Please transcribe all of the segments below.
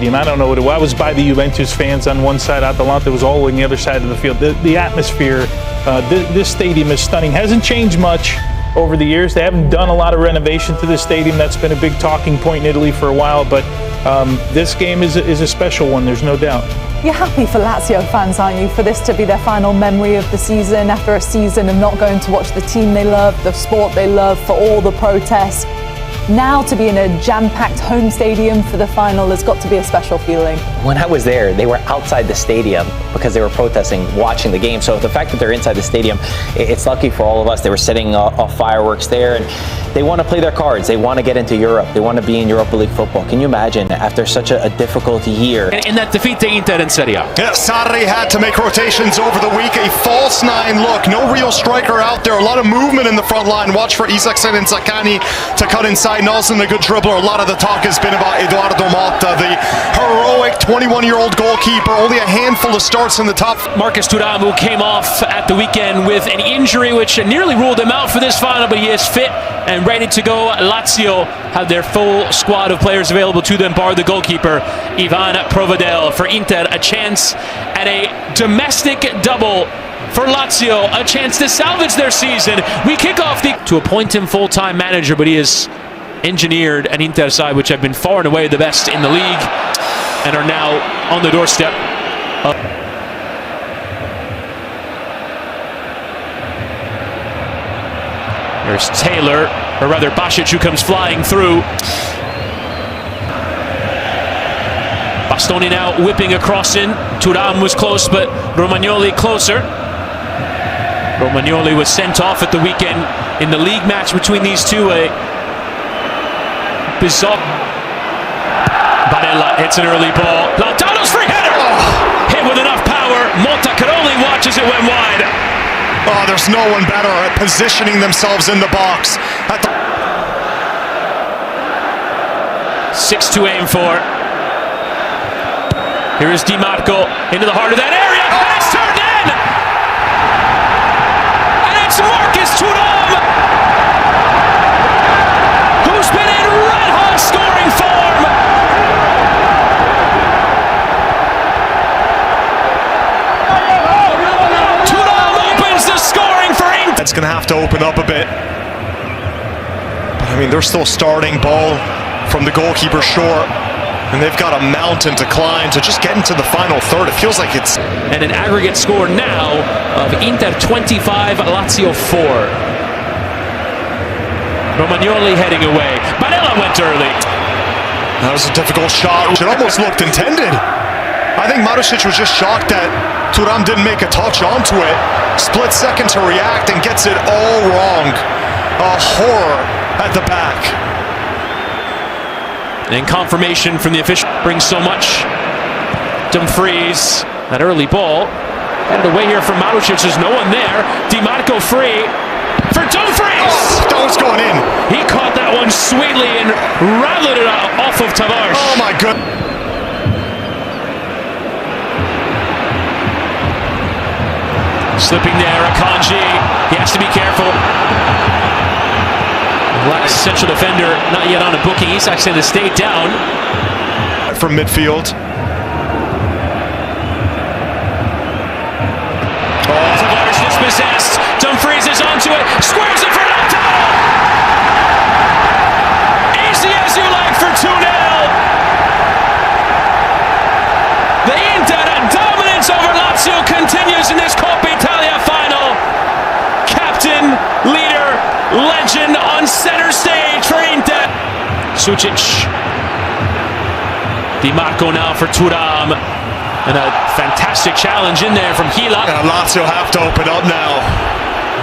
stadium. I don't know what it was. I was by the Juventus fans on one side, Atalanta was all on the other side of the field. The atmosphere, this stadium is stunning. Hasn't changed much over the years. They haven't done a lot of renovation to this stadium. That's been a big talking point in Italy for a while, but this game is a special one, there's no doubt. You're happy for Lazio fans, aren't you, for this to be their final memory of the season, after a season of not going to watch the team they love, the sport they love, for all the protests. Now to be in a jam-packed home stadium for the final has got to be a special feeling. When I was there, they were outside the stadium because they were protesting, watching the game. So the fact that they're inside the stadium, it's lucky for all of us. They were setting off fireworks there, and they want to play their cards. They want to get into Europe. They want to be in Europa League football. Can you imagine after such a difficult year? In that defeat to Inter in Serie A. Yeah, Sarri had to make rotations over the week. A false nine look. No real striker out there. A lot of movement in the front line. Watch for Isaacson and Zaccagni to cut inside. Nelson, a good dribbler. A lot of the talk has been about Edoardo Motta, the heroic 21-year-old goalkeeper. Only a handful of starts in the top. Marcus Thuram, who came off at the weekend with an injury which nearly ruled him out for this final, but he is fit and ready to go. Lazio have their full squad of players available to them, bar the goalkeeper, Ivan Provedel. For Inter, a chance at a domestic double. For Lazio, a chance to salvage their season. We kick off to appoint him full-time manager, but he is engineered an Inter side which have been far and away the best in the league and are now on the doorstep. There's Taylor, or rather Basic, who comes flying through. Bastoni now whipping across in. Thuram was close, but Romagnoli closer. Romagnoli was sent off at the weekend in the league match between these two. Bizarre. Barella hits an early ball. Lautaro's free header! Hit with enough power. Motta could only watch as it went wide. Oh, there's no one better at positioning themselves in the box. 6 to aim for. Here is Di Marco into the heart of that area, and it's turned in! And it's Marcus Thuram, who's been in red-hot scoring form. Thuram opens the scoring for Inter. That's going to have to open up a bit. But I mean, they're still starting ball from the goalkeeper short. And they've got a mountain to climb to just get into the final third. It feels like it's... And an aggregate score now of Inter 25, Lazio 4. Romagnoli heading away. Barella went early. That was a difficult shot. It almost looked intended. I think Marusic was just shocked that Thuram didn't make a touch onto it. Split second to react and gets it all wrong. A horror at the back. And confirmation from the official brings so much. Dumfries, that early ball. And away here from Marusic, there's no one there. Di Marco free for Dumfries! Oh, that was going in. He caught that one sweetly and rattled it out off of Tavares. Oh my goodness. Slipping there, Akanji. He has to be careful. Last central defender not yet on a booking. Isaacson has stayed down. From midfield. Tavares dispossessed. Dumfries is onto it. Squares it for Lautaro. Easy as you like for 2-0. The Inter dominance over Lazio continues in this Coppa Italia final. Captain, leader, legend on center stage for Inter. Sucic. Di Marco now for Thuram. And a fantastic challenge in there from Gila. Lazio have to open up now.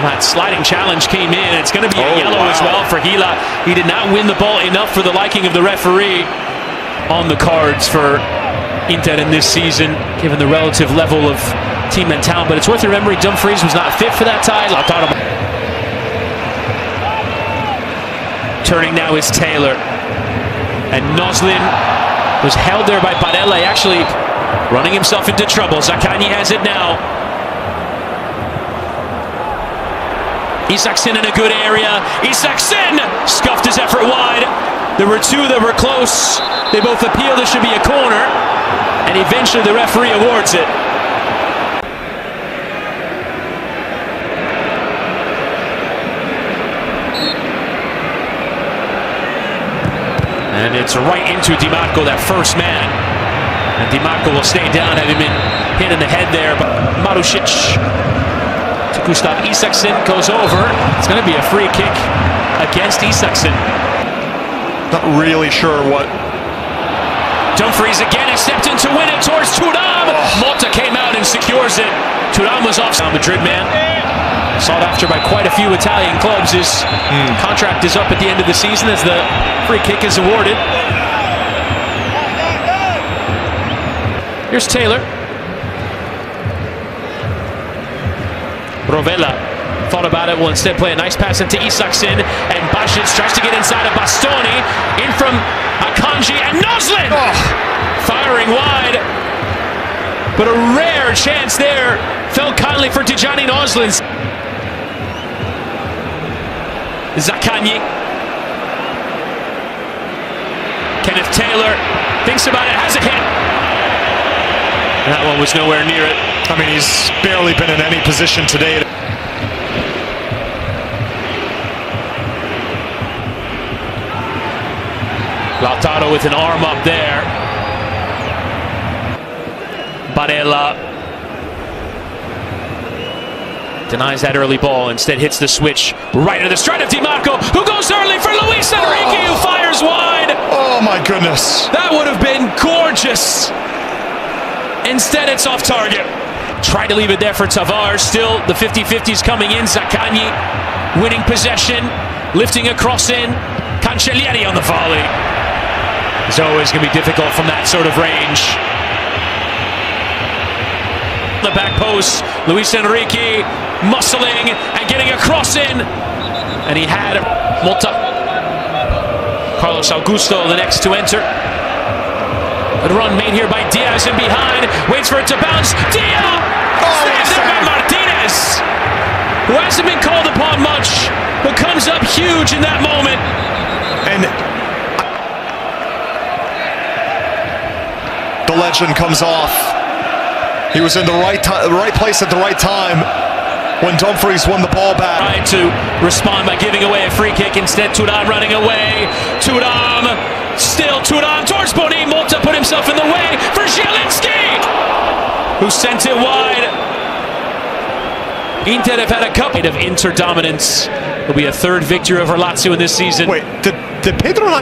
That sliding challenge came in. It's going to be a yellow as well for Gila. He did not win the ball enough for the liking of the referee. On the cards for Inter in this season, given the relative level of team and talent. But it's worth remembering Dumfries was not fit for that tie. Lautaro. Turning now is Taylor. And Noslin was held there by Barella, actually running himself into trouble. Zaccagni has it now. Isaacson in a good area. Isaacson scuffed his effort wide. There were two that were close. They both appeal. This should be a corner. And eventually the referee awards it. And it's right into Dimarco, that first man. And Dimarco will stay down, having been hit in the head there. But Marusic to Gustav Isaksson, goes over. It's going to be a free kick against Isaksson. Not really sure what. Dumfries again, he stepped in to win it towards Thuram. Mota came out and secures it. Thuram was off. Madrid man, sought after by quite a few Italian clubs. His contract is up at the end of the season as the free kick is awarded. Here's Taylor. Rovella thought about it, will instead play a nice pass into Isaksson, and Basic tries to get inside of Bastoni, in from Akanji, and Noslin! Firing wide, but a rare chance there. Fell kindly for Tijani Noslin. Zaccagni. Kenneth Taylor thinks about it, has a hit. And that one was nowhere near it. I mean, he's barely been in any position today. Lautaro with an arm up there. Barella denies that early ball, instead hits the switch right into the stride of Dimarco, who goes early for Luis Enrique, who fires wide. Oh my goodness. That would have been gorgeous. Instead, it's off target. Tried to leave it there for Tavares. Still, the 50-50s coming in. Zaccagni winning possession, lifting a cross in. Cancellieri on the volley. It's always going to be difficult from that sort of range. The back post, Luis Enrique muscling and getting a cross in. And he had Mota. Carlos Augusto, the next to enter. Good run made here by Diaz, and behind, waits for it to bounce. Diaz! Stands there by Martinez, who hasn't been called upon much, but comes up huge in that moment. And the legend comes off. He was in the right place at the right time when Dumfries won the ball back. Trying to respond by giving away a free kick. Instead, Thuram running away. Thuram towards Boni. Mota put himself in the way for Zielinski, who sent it wide. Inter have had a couple of Inter dominance. Will be a third victory over Lazio in this season. Wait, did Pedro not